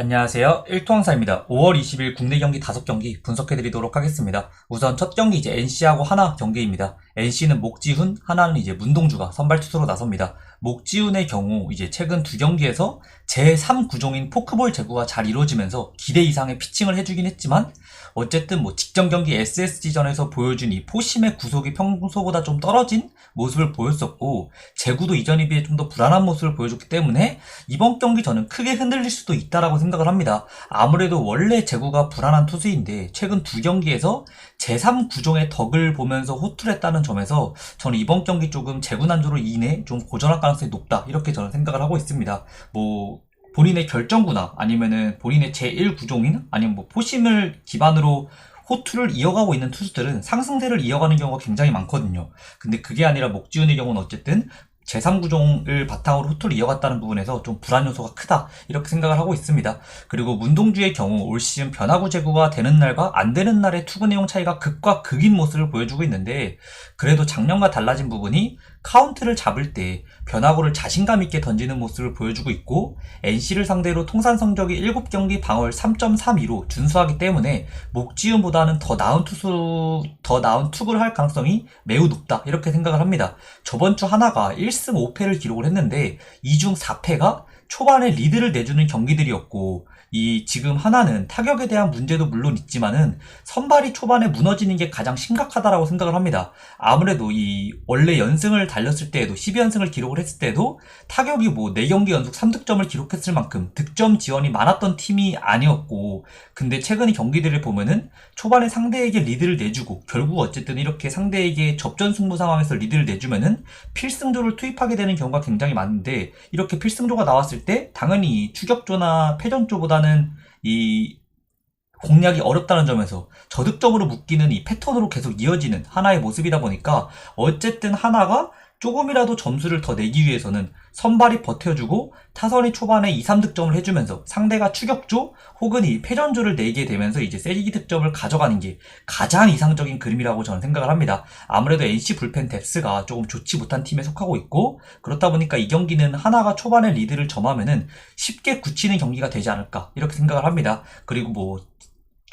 안녕하세요. 일토항사입니다. 5월 20일 국내 경기 5경기 분석해드리도록 하겠습니다. 우선 첫 경기 이제 NC하고 하나 경기입니다. NC는 목지훈, 하나는 이제 문동주가 선발 투수로 나섭니다. 목지훈의 경우 이제 최근 두 경기에서 제3구종인 포크볼 제구가 잘 이루어지면서 기대 이상의 피칭을 해주긴 했지만 어쨌든 뭐 직전 경기 SSG전에서 보여준 이 포심의 구속이 평소보다 좀 떨어진 모습을 보였었고 제구도 이전에 비해 좀 더 불안한 모습을 보여줬기 때문에 이번 경기 저는 크게 흔들릴 수도 있다라고 생각을 합니다. 아무래도 원래 제구가 불안한 투수인데 최근 두 경기에서 제3구종의 덕을 보면서 호투했다는 점에서 저는 이번 경기 조금 제구 난조로 인해 좀 고전할 가능성이 높다 이렇게 저는 생각을 하고 있습니다. 뭐 본인의 결정구나 아니면은 본인의 제1구종인 아니면 뭐 포심을 기반으로 호투를 이어가고 있는 투수들은 상승세를 이어가는 경우가 굉장히 많거든요. 근데 그게 아니라 목지훈의 경우는 어쨌든 제3구종을 바탕으로 호투를 이어갔다는 부분에서 좀 불안 요소가 크다 이렇게 생각을 하고 있습니다. 그리고 문동주의 경우 올 시즌 변화구 제구가 되는 날과 안 되는 날의 투구 내용 차이가 극과 극인 모습을 보여주고 있는데 그래도 작년과 달라진 부분이 카운트를 잡을 때 변화구를 자신감 있게 던지는 모습을 보여주고 있고 NC를 상대로 통산 성적이 7경기 방어율 3.32로 준수하기 때문에 목지훈보다는 더 나은 투구를 할 가능성이 매우 높다 이렇게 생각을 합니다. 저번 주 하나가 1승 5패를 기록을 했는데 이 중 4패가 초반에 리드를 내주는 경기들이었고 이 지금 하나는 타격에 대한 문제도 물론 있지만은 선발이 초반에 무너지는 게 가장 심각하다라고 생각을 합니다. 아무래도 이 원래 연승을 달렸을 때에도 12연승을 기록을 했을 때도 타격이 뭐 4경기 연속 3득점을 기록했을 만큼 득점 지원이 많았던 팀이 아니었고 근데 최근의 경기들을 보면은 초반에 상대에게 리드를 내주고 결국 어쨌든 이렇게 상대에게 접전 승부 상황에서 리드를 내주면은 필승조를 투입하게 되는 경우가 굉장히 많은데 이렇게 필승조가 나왔을 때 당연히 추격조나 패전조보다는 이 공략이 어렵다는 점에서 저득점으로 묶이는 이 패턴으로 계속 이어지는 하나의 모습이다 보니까 어쨌든 하나가 조금이라도 점수를 더 내기 위해서는 선발이 버텨주고 타선이 초반에 2, 3득점을 해주면서 상대가 추격조 혹은 이 패전조를 내게 되면서 이제 세기 득점을 가져가는 게 가장 이상적인 그림이라고 저는 생각을 합니다. 아무래도 NC 불펜 뎁스가 조금 좋지 못한 팀에 속하고 있고 그렇다 보니까 이 경기는 하나가 초반에 리드를 점하면은 쉽게 굳히는 경기가 되지 않을까 이렇게 생각을 합니다. 그리고 뭐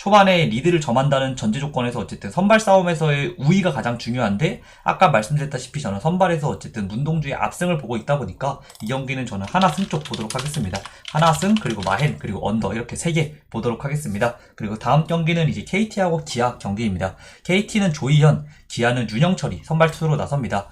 초반에 리드를 점한다는 전제 조건에서 어쨌든 선발 싸움에서의 우위가 가장 중요한데 아까 말씀드렸다시피 저는 선발에서 어쨌든 문동주의 압승을 보고 있다 보니까 이 경기는 저는 하나 승 쪽 보도록 하겠습니다. 하나 승 그리고 마헨 그리고 언더 이렇게 3개 보도록 하겠습니다. 그리고 다음 경기는 이제 KT하고 기아 경기입니다. KT는 조이현 기아는 윤영철이 선발 투수로 나섭니다.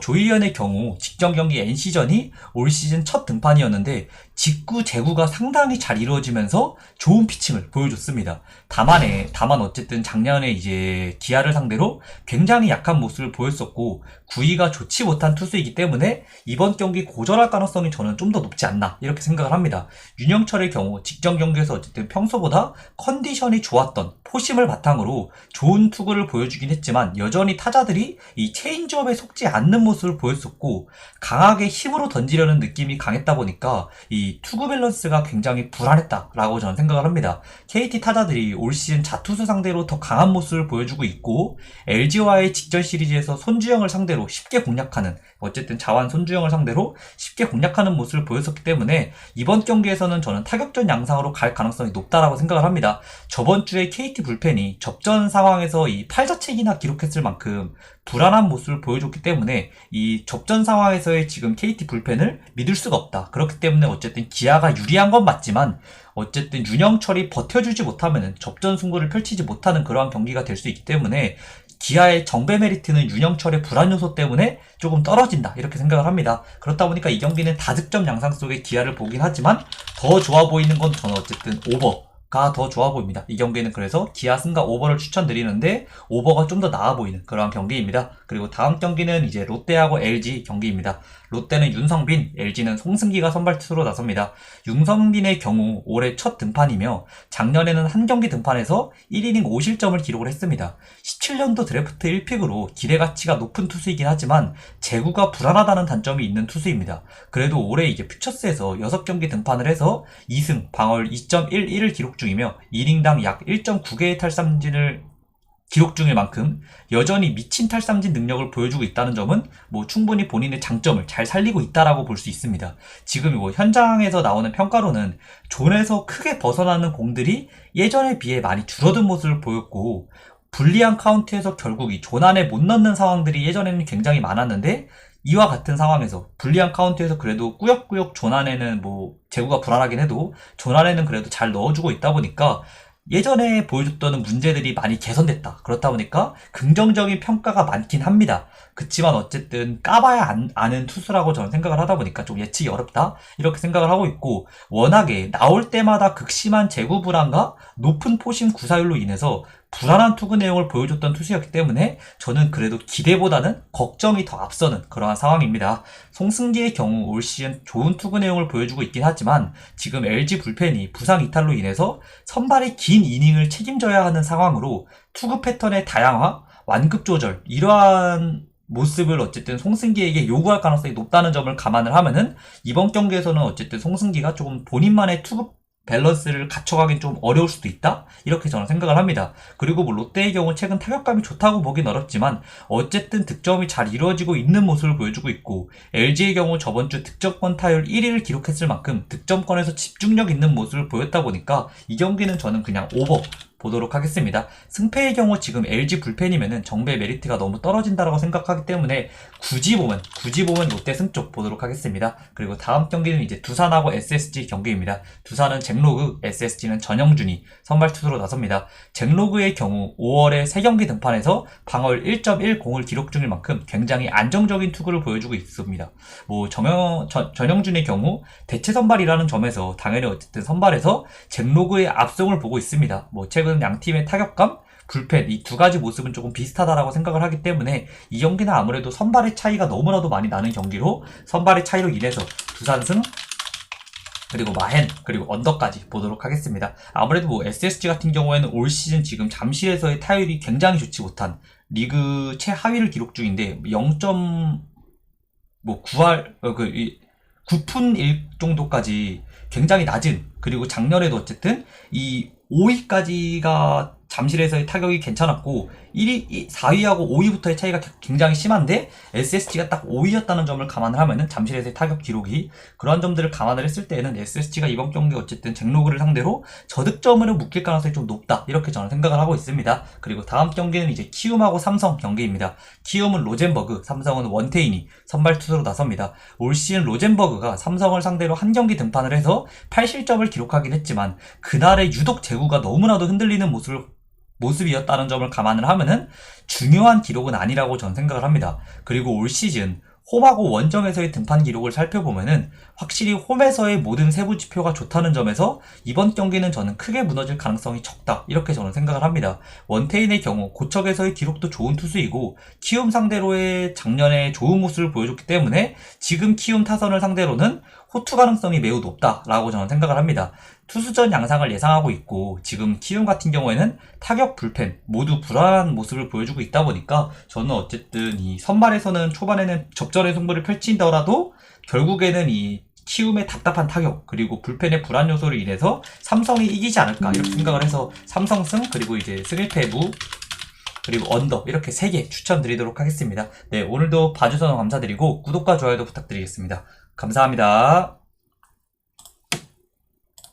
조이현의 경우 직전 경기 NC전이 올 시즌 첫 등판이었는데 직구 제구가 상당히 잘 이루어지면서 좋은 피칭을 보여줬습니다. 다만 어쨌든 작년에 이제 기아를 상대로 굉장히 약한 모습을 보였었고 구위가 좋지 못한 투수이기 때문에 이번 경기 고전할 가능성이 저는 좀 더 높지 않나 이렇게 생각을 합니다. 윤영철의 경우 직전 경기에서 어쨌든 평소보다 컨디션이 좋았던 포심을 바탕으로 좋은 투구를 보여주긴 했지만 여전히 타자들이 이 체인지업에 속지 않는 모습을 보였었고 강하게 힘으로 던지려는 느낌이 강했다 보니까 이 투구 밸런스가 굉장히 불안했다라고 저는 생각을 합니다. KT 타자들이 올 시즌 자투수 상대로 더 강한 모습을 보여주고 있고 LG와의 직전 시리즈에서 손주영을 상대로 쉽게 공략하는 어쨌든 자완 손주영을 상대로 쉽게 공략하는 모습을 보였었기 때문에 이번 경기에서는 저는 타격전 양상으로 갈 가능성이 높다라고 생각을 합니다. 저번 주에 KT 불펜이 접전 상황에서 이 팔자책이나 기록했을 만큼 불안한 모습을 보여줬기 때문에 이 접전 상황에서의 지금 KT 불펜을 믿을 수가 없다. 그렇기 때문에 어쨌든 기아가 유리한 건 맞지만 어쨌든 윤영철이 버텨주지 못하면 접전 승부를 펼치지 못하는 그러한 경기가 될 수 있기 때문에 기아의 정배 메리트는 윤영철의 불안 요소 때문에 조금 떨어진다 이렇게 생각을 합니다. 그렇다 보니까 이 경기는 다득점 양상 속에 기아를 보긴 하지만 더 좋아 보이는 건 저는 어쨌든 오버가 더 좋아 보입니다. 이 경기는 그래서 기아 승가 오버를 추천드리는데 오버가 좀 더 나아 보이는 그러한 경기입니다. 그리고 다음 경기는 이제 롯데하고 LG 경기입니다. 롯데는 윤성빈, LG는 송승기가 선발 투수로 나섭니다. 윤성빈의 경우 올해 첫 등판이며 작년에는 한 경기 등판에서 1이닝 5실점을 기록을 했습니다. 17년도 드래프트 1픽으로 기대 가치가 높은 투수이긴 하지만 제구가 불안하다는 단점이 있는 투수입니다. 그래도 올해 이제 퓨처스에서 6경기 등판을 해서 2승, 방어율 2.11을 기록 중이며 2이닝당 약 1.9개의 탈삼진을 기록 중일 만큼 여전히 미친 탈삼진 능력을 보여주고 있다는 점은 뭐 충분히 본인의 장점을 잘 살리고 있다라고 볼 수 있습니다. 지금 뭐 현장에서 나오는 평가로는 존에서 크게 벗어나는 공들이 예전에 비해 많이 줄어든 모습을 보였고, 불리한 카운트에서 결국 이 존 안에 못 넣는 상황들이 예전에는 굉장히 많았는데, 이와 같은 상황에서 불리한 카운트에서 그래도 꾸역꾸역 존 안에는 뭐 제구가 불안하긴 해도 존 안에는 그래도 잘 넣어주고 있다 보니까 예전에 보여줬던 문제들이 많이 개선됐다. 그렇다 보니까 긍정적인 평가가 많긴 합니다. 그치만 어쨌든 까봐야 아는 투수라고 저는 생각을 하다 보니까 좀 예측이 어렵다, 이렇게 생각을 하고 있고, 워낙에 나올 때마다 극심한 제구 불안과 높은 포심 구사율로 인해서 불안한 투구 내용을 보여줬던 투수였기 때문에 저는 그래도 기대보다는 걱정이 더 앞서는 그러한 상황입니다. 송승기의 경우 올 시즌 좋은 투구 내용을 보여주고 있긴 하지만 지금 LG 불펜이 부상 이탈로 인해서 선발의 긴 이닝을 책임져야 하는 상황으로 투구 패턴의 다양화, 완급 조절, 이러한 모습을 어쨌든 송승기에게 요구할 가능성이 높다는 점을 감안을 하면은 이번 경기에서는 어쨌든 송승기가 조금 본인만의 투구 밸런스를 갖춰가긴 좀 어려울 수도 있다, 이렇게 저는 생각을 합니다. 그리고 뭐 롯데의 경우 최근 타격감이 좋다고 보긴 어렵지만 어쨌든 득점이 잘 이루어지고 있는 모습을 보여주고 있고, LG의 경우 저번주 득점권 타율 1위를 기록했을 만큼 득점권에서 집중력 있는 모습을 보였다 보니까 이 경기는 저는 그냥 오버 보도록 하겠습니다. 승패의 경우 지금 LG 불펜이면은 정배 메리트가 너무 떨어진다라고 생각하기 때문에 굳이 보면 롯데 승쪽 보도록 하겠습니다. 그리고 다음 경기는 이제 두산하고 SSG 경기입니다. 두산은 잭로그, SSG는 전영준이 선발 투수로 나섭니다. 잭로그의 경우 5월에 3경기 등판에서 방어율 1.10을 기록 중일 만큼 굉장히 안정적인 투구를 보여주고 있습니다. 뭐 전영준의 경우 대체 선발이라는 점에서 당연히 어쨌든 선발에서 잭로그의 압승을 보고 있습니다. 뭐 최근 양 팀의 타격감, 불펜, 이 두 가지 모습은 조금 비슷하다라고 생각을 하기 때문에 이 경기는 아무래도 선발의 차이가 너무나도 많이 나는 경기로 선발의 차이로 인해서 두산승, 그리고 마헨, 그리고 언더까지 보도록 하겠습니다. 아무래도 뭐 SSG 같은 경우에는 올 시즌 지금 잠실에서의 타율이 굉장히 좋지 못한 리그 최하위를 기록 중인데 9푼 1 정도까지 굉장히 낮은, 그리고 작년에도 어쨌든 이 5위까지가 잠실에서의 타격이 괜찮았고 4위하고 5위부터의 차이가 굉장히 심한데 SSG가 딱 5위였다는 점을 감안을 하면은 잠실에서의 타격 기록이, 그러한 점들을 감안을 했을 때에는 SSG가 이번 경기 어쨌든 잭로그를 상대로 저득점으로 묶일 가능성이 좀 높다, 이렇게 저는 생각을 하고 있습니다. 그리고 다음 경기는 이제 키움하고 삼성 경기입니다. 키움은 로젠버그, 삼성은 원태인이 선발 투수로 나섭니다. 올 시즌 로젠버그가 삼성을 상대로 한 경기 등판을 해서 8실점을 기록하긴 했지만 그날의 유독 제구가 너무나도 흔들리는 모습이었다는 점을 감안을 하면은 중요한 기록은 아니라고 저는 생각을 합니다. 그리고 올 시즌 홈하고 원정에서의 등판 기록을 살펴보면은 확실히 홈에서의 모든 세부 지표가 좋다는 점에서 이번 경기는 저는 크게 무너질 가능성이 적다, 이렇게 저는 생각을 합니다. 원태인의 경우 고척에서의 기록도 좋은 투수이고 키움 상대로의 작년에 좋은 모습을 보여줬기 때문에 지금 키움 타선을 상대로는 호투 가능성이 매우 높다라고 저는 생각을 합니다. 투수전 양상을 예상하고 있고 지금 키움 같은 경우에는 타격, 불펜 모두 불안한 모습을 보여주고 있다 보니까 저는 어쨌든 이 선발에서는 초반에는 접전의 승부를 펼친더라도 결국에는 이 키움의 답답한 타격 그리고 불펜의 불안 요소로 인해서 삼성이 이기지 않을까, 이렇게 생각을 해서 삼성승, 그리고 이제 승일패부, 그리고 언더, 이렇게 3개 추천드리도록 하겠습니다. 네, 오늘도 봐주셔서 감사드리고 구독과 좋아요도 부탁드리겠습니다. 감사합니다.